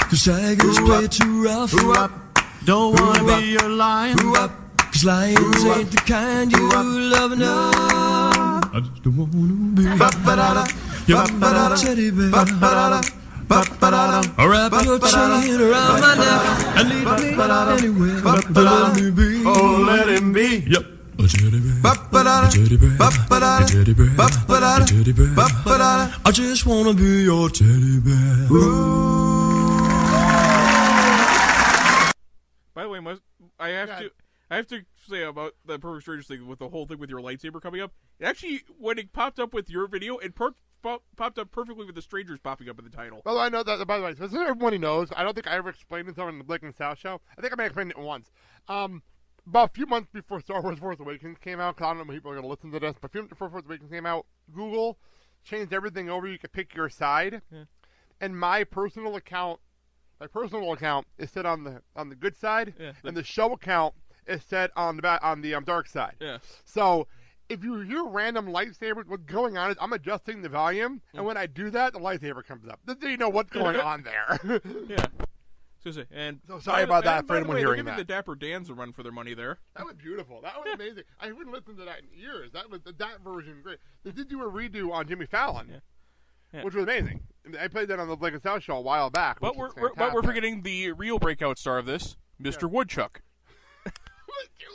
'cause tigers play too rough. Don't wanna be your lion. 'Cause lions ain't the kind you love enough. I just don't wanna be your teddy bear. Wrap your chain around my neck and lead me anywhere, but let me be. Oh, let him be. Yep. A teddy bear, a teddy bear, a teddy bear, a teddy bear. I just wanna be your teddy bear. By the way, I have to say about the Perfect Strangers thing with the whole thing with your lightsaber coming up. It actually, when it popped up with your video, it popped up perfectly with the strangers popping up in the title. Well, I know that. By the way, so everybody knows. I don't think I ever explained this on the Blake and South show. I think I may have explained it once. About a few months before Star Wars Force Awakens came out, 'cause I don't know if people are going to listen to this, but a few months before Force Awakens came out, Google changed everything over. You could pick your side, and my personal account is set on the good side, and the show account is set on the dark side. Yeah. So if you hear random lightsabers, what's going on is I'm adjusting the volume, and when I do that, the lightsaber comes up. Then you know what's going on there. Yeah. So sorry about that for anyone hearing that. The Dapper Dans a run for their money there. That was beautiful. That was amazing. I haven't listened to that in years. That version great. They did do a redo on Jimmy Fallon, which was amazing. I played that on the Blake and South show a while back. But we're forgetting the real breakout star of this, Mr. Woodchuck. Mr.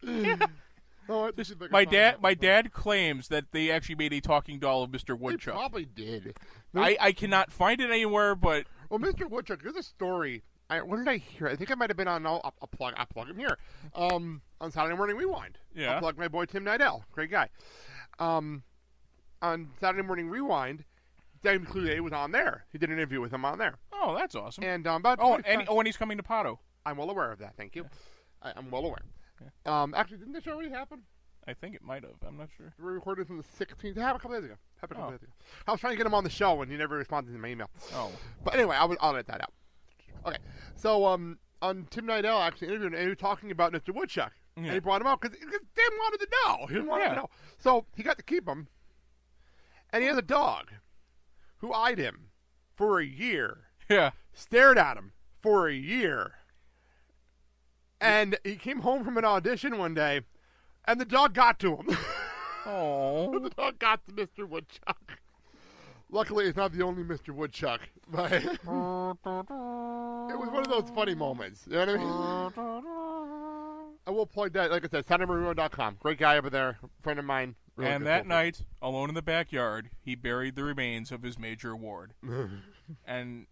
Woodchuck. Oh, my dad claims that they actually made a talking doll of Mr. Woodchuck. They probably did. I cannot find it anywhere, but well, Mr. Woodchuck, there's a story. What did I hear? I think I might have been on. I'll plug him here. On Saturday Morning Rewind. Yeah. I'll plug my boy Tim Nidell, great guy. On Saturday Morning Rewind, James Cloutier was on there. He did an interview with him on there. Oh, that's awesome. And and he's coming to Pato. I'm well aware of that. Thank you. Yeah. I'm well aware. Yeah. Actually, didn't the show already happen? I think it might have. I'm not sure. We recorded from the 16th. It happened a couple days ago. I was trying to get him on the show, and he never responded to my email. Oh. But anyway, I'll edit that out. Okay. So, on Tim Nidell actually interviewed him, and he was talking about Mr. Woodchuck. Yeah. And he brought him out because Tim wanted to know. He wanted to know. So, he got to keep him. And he has a dog who eyed him for a year. Yeah. Stared at him for a year. And he came home from an audition one day, and the dog got to him. Oh. The dog got to Mr. Woodchuck. Luckily, it's not the only Mr. Woodchuck, but it was one of those funny moments. You know what I mean? I will plug that, like I said, SaturdayMorningRewind.com. Great guy over there, friend of mine. Really and that night, alone in the backyard, he buried the remains of his major award. And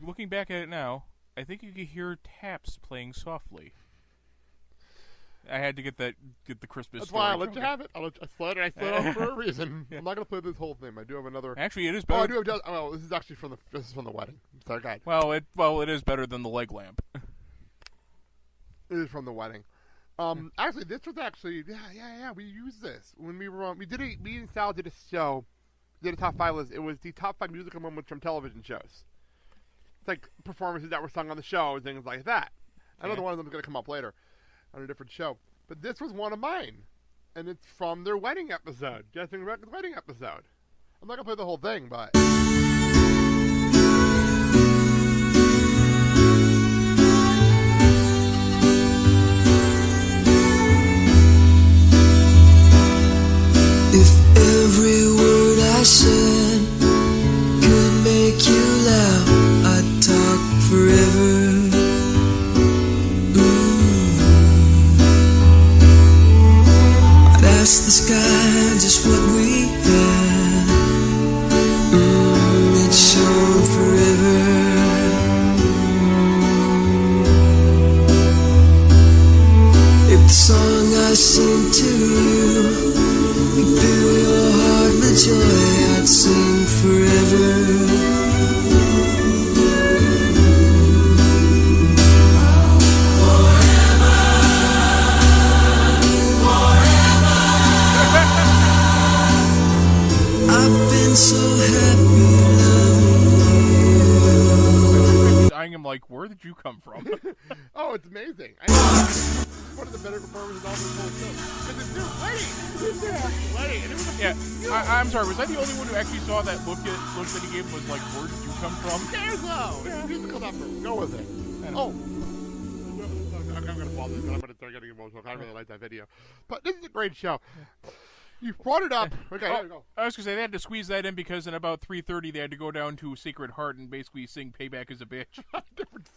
looking back at it now, I think you could hear taps playing softly. I had to get the Christmas. That's why I let you have it. I slid off for a reason. Yeah. I'm not going to play this whole thing. I do have another. Actually, it is better. Oh, I do have. Oh, this is actually from the wedding. Sorry, guys. Well, it is better than the leg lamp. It is from the wedding. Actually, this was actually we used this when we were on. We did me and Sal did a show. We did a top 5 list. It was the top 5 musical moments from television shows. It's like performances that were sung on the show and things like that. I know one of them is going to come up later on a different show. But this was one of mine. And it's from their wedding episode. Justin Rebecca's wedding episode. I'm not going to play the whole thing, but... If every word I said could make you laugh, I'd talk forever. Ask the sky just what we had. I'm like, where did you come from? Oh, it's amazing. I know. One of the better performances of all the whole show. Because it's their wedding. It's their wedding. And it was I'm sorry, was I the only one who actually saw that look that he gave was like, where did you come from? There's no. Yeah. Musical number. Go with it. Oh. I'm going to pause this and I'm going to start getting emotional. I really like that video. But this is a great show. You brought it up. Okay, here we go. I was going to say, they had to squeeze that in because in about 3:30 they had to go down to Sacred Heart and basically sing Payback as a Bitch. Different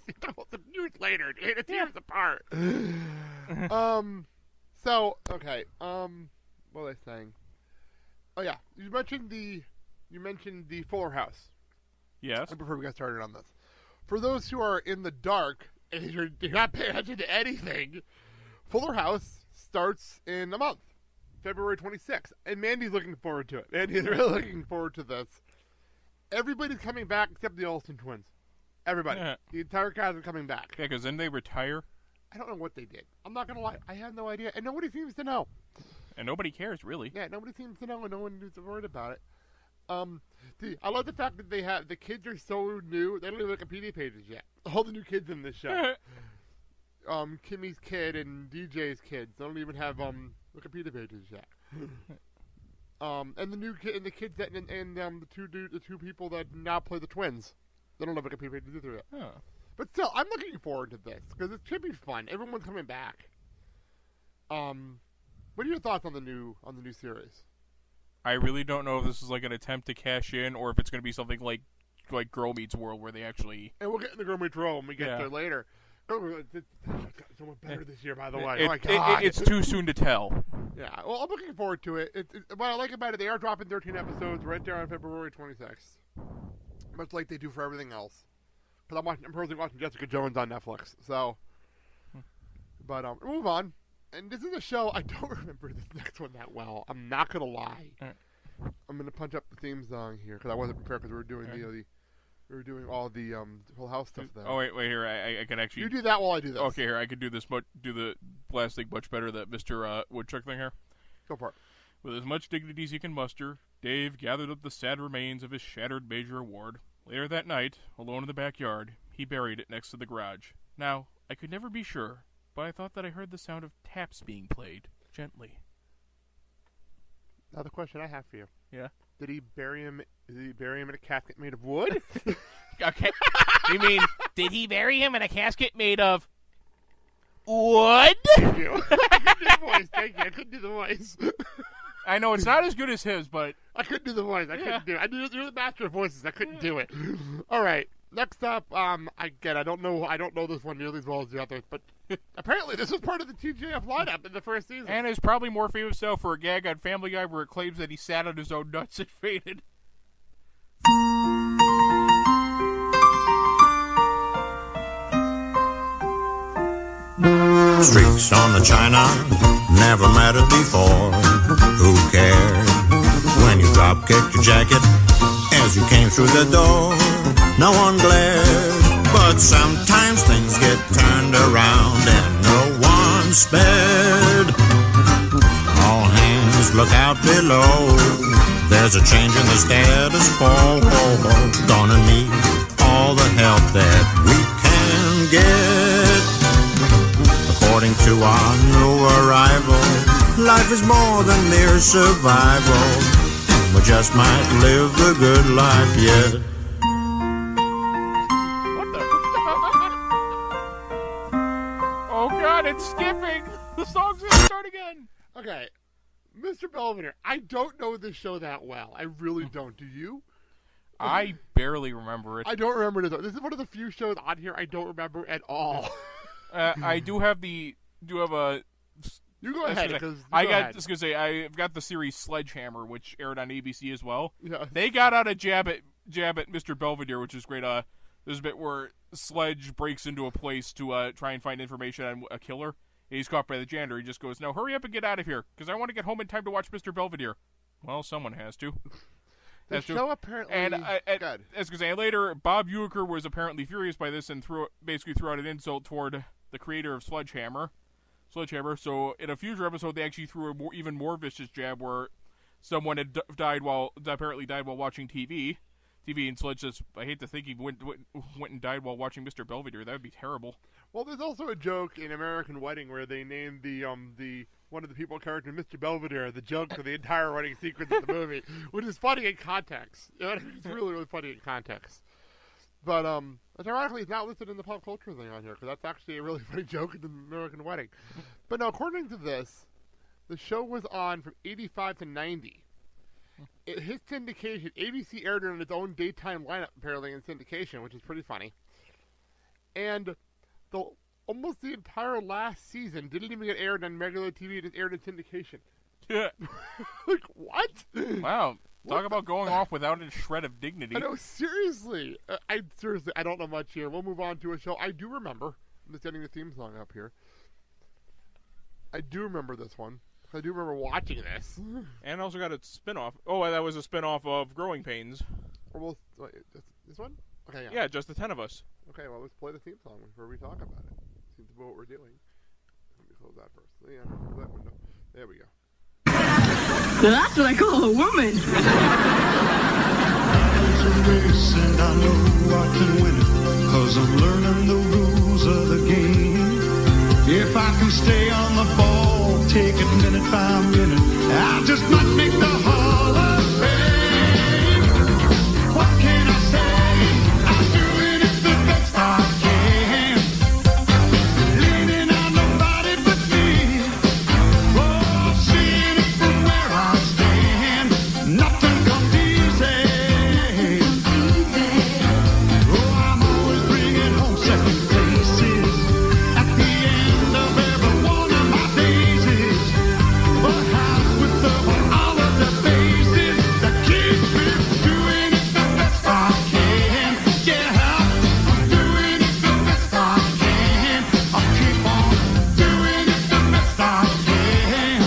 years later. It's years apart. So, okay. What was I saying? Oh, yeah. You mentioned the Fuller House. Yes. I prefer we got started on this. For those who are in the dark and you're not paying attention to anything, Fuller House starts in a month. February 26th. And Mandy's looking forward to it. Mandy's really looking forward to this. Everybody's coming back except the Olsen twins. Everybody. Yeah. The entire cast is coming back. Yeah, because then they retire. I don't know what they did. I'm not going to lie. I have no idea. And nobody seems to know. And nobody cares, really. Yeah, nobody seems to know and no one is worried about it. I love the fact that they have, the kids are so new, they don't even have Wikipedia pages yet. All the new kids in this show. Kimmy's kid and DJ's kids don't even have, Wikipedia pages yet. And the new kid and the kids that and the two people that now play the twins, they don't have Wikipedia pages either yet. Oh. But still, I'm looking forward to this because it should be fun. Everyone's coming back. What are your thoughts on the new series? I really don't know if this is like an attempt to cash in or if it's going to be something like Girl Meets World where they actually. And we'll get into Girl Meets World when we get there later. It's so much better this year, by the way. Oh my God. It's too soon to tell. Yeah, well, I'm looking forward to it. What I like about it, they are dropping 13 episodes right there on February 26th, much like they do for everything else. Because I'm personally watching Jessica Jones on Netflix. So, but we'll move on. And this is a show I don't remember this next one that well. I'm not gonna lie. I'm gonna punch up the theme song here because I wasn't prepared because we were doing we were doing all the Full House stuff then. Oh wait here I can actually. You do that while I do this. Okay, here I could do this. Do the last thing much better. That Mr. Woodchuck thing here. Go for it. With as much dignity as he can muster, Dave gathered up the sad remains of his shattered major award. Later that night, alone in the backyard, he buried it next to the garage. Now I could never be sure, but I thought that I heard the sound of taps being played gently. Now the question I have for you. Yeah. Did he bury him in a casket made of wood? Okay. You mean, did he bury him in a casket made of wood? Thank you. I couldn't do the voice. Thank you. I couldn't do the voice. I know it's not as good as his, but I couldn't do the voice. I couldn't do it. You're the master of voices. I couldn't do it. All right. Next up, I don't know this one nearly as well as the others, but apparently this was part of the T.G.I.F lineup in the first season. And is probably more famous now for a gag on Family Guy where it claims that he sat on his own nuts and fainted. Streaks on the china, never mattered before. Who cared when you drop-kicked your jacket as you came through the door? No one glared, but sometimes things get turned around and no one spared. All hands look out below. There's a change in the status quo. Gonna need all the help that we can get. According to our new arrival, life is more than mere survival, and we just might live the good life yet. Oh God, it's skipping! The song's gonna start again! Okay, Mr. Belvedere, I don't know this show that well. I really don't. Do you? I barely remember it. I don't remember it. This is one of the few shows on here I don't remember at all. I do have a. You go ahead. Just gonna say I've got the series Sledgehammer, which aired on ABC as well. Yeah. They got out a jab at Mr. Belvedere, which is great. There's a bit where Sledge breaks into a place to try and find information on a killer. And he's caught by the janitor. He just goes, "No, hurry up and get out of here, because I want to get home in time to watch Mr. Belvedere." Well, someone has to. The show apparently. And as I say later, Bob Uecker was apparently furious by this and basically threw out an insult toward the creator of Sledgehammer. So in a future episode, they actually threw a even more vicious jab where someone had apparently died while watching TV. TV and Sledge says, I hate to think he went and died while watching Mr. Belvedere. That would be terrible. Well, there's also a joke in American Wedding where they named the one of the people character Mr. Belvedere, the joke for the entire wedding sequence of the movie, which is funny in context. You know, it's really, really funny in context. But ironically, it's not listed in the pop culture thing on here, because that's actually a really funny joke in the American Wedding. But no, according to this, the show was on from 85 to 90. It hit syndication. ABC aired it on its own daytime lineup, apparently, in syndication, which is pretty funny. And almost the entire last season didn't even get aired on regular TV. It just aired in syndication. Yeah. Like, what? Wow. Talk about going off without a shred of dignity. I know, seriously. I don't know much here. We'll move on to a show. I do remember. I'm just getting the theme song up here. I do remember this one. I do remember watching this. And also got a spin-off. Oh, that was a spin-off of Growing Pains. Wait, this one? Okay, yeah, just the 10 of us. Okay, well, let's play the theme song before we talk about it. Seems to be what we're doing. Let me close that first. Yeah, close that window. There we go. That's what I call a woman. It's a race and I know I can win it, 'cause I'm learning the rules of the game. If I can stay on the ball, take it minute by minute, I just might make the Hall of Fame. What can I say? I'm doing it the best I can. Leaning on nobody but me. Oh, seeing it from where I stand. Nothing comes easy. Oh, I'm always bringing home second places at the end of every one of my daisies. A house with all of the faces that keeps me doing it the best I can. Yeah, I'm doing it the best I can. I'll keep on doing it the best I can.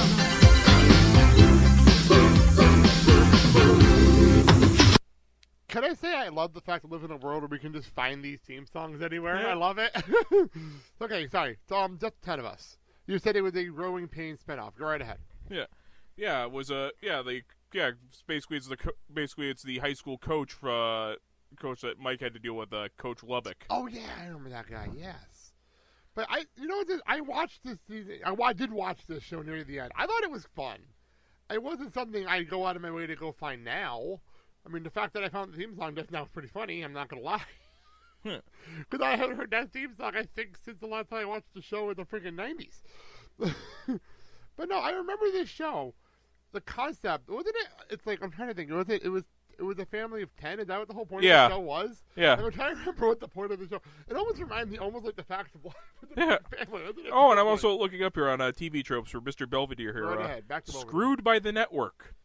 Can I say I love the fact that we live in a world where we can just find these theme songs anywhere? Yeah. I love it. Okay, sorry. So, just 10 of us. You said it was a Growing Pains spinoff. Go right ahead. Yeah, it was basically it's the high school coach coach that Mike had to deal with, Coach Lubbock. Oh yeah, I remember that guy. Yes, but I watched this season. I did watch this show near the end. I thought it was fun. It wasn't something I'd go out of my way to go find now. I mean, the fact that I found the theme song just now is pretty funny. I'm not gonna lie, because I haven't heard that theme song I think since the last time I watched the show in the freaking 90s. But no, I remember this show. The concept, wasn't it? It's like, I'm trying to think. It was a family of 10. Is that what the whole point of the show was? Yeah. I'm trying to remember what the point of the show. It almost reminds me, like the Facts of Life with the family. Wasn't it? Oh, and I'm also looking up here on TV tropes for Mr. Belvedere here. Right ahead. Back to Screwed by the network.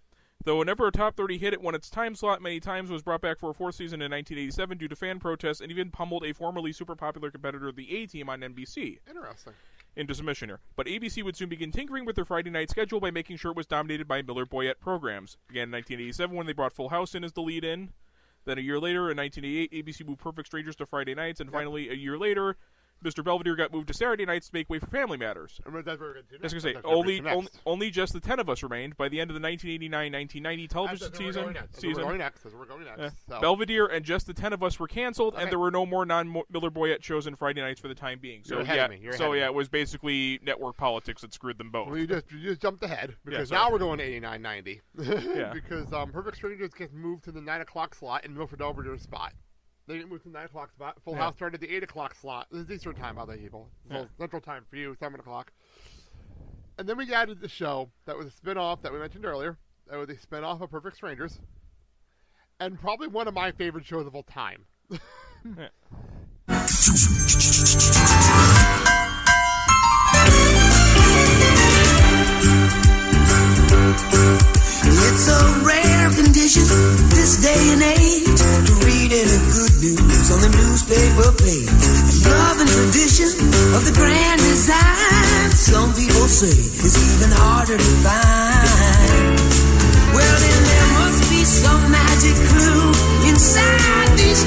Though whenever a top 30 hit it won its time slot many times, was brought back for a fourth season in 1987 due to fan protests, and even pummeled a formerly super popular competitor, the A-Team, on NBC. Interesting. Into submission here. But ABC would soon begin tinkering with their Friday night schedule by making sure it was dominated by Miller Boyette programs. Again in 1987 when they brought Full House in as the lead-in. Then a year later, in 1988, ABC moved Perfect Strangers to Friday nights, and finally, a year later, Mr. Belvedere got moved to Saturday nights to make way for Family Matters. I was going to say, only just the 10 of us remained by the end of the 1989-1990 television season. We're going next. So. Belvedere and just the 10 of us were canceled, and there were no more non-Miller Boyette shows on Friday nights for the time being. So it was basically network politics that screwed them both. Well, you just jumped ahead because now we're going to 89-90. Yeah. Because Perfect Strangers gets moved to the 9 o'clock slot in Milford Belvedere's spot. They didn't move to the 9 o'clock spot. Full House started the 8 o'clock slot. This is Eastern time, by the way, people. Central time for you, 7 o'clock. And then we added the show that was a spin-off that we mentioned earlier. That was a spin-off of Perfect Strangers. And probably one of my favorite shows of all time. It's a rare condition this day and age to read any good news on the newspaper page. Love and tradition of the grand design, some people say, is even harder to find. Well, then there must be some magic clue inside these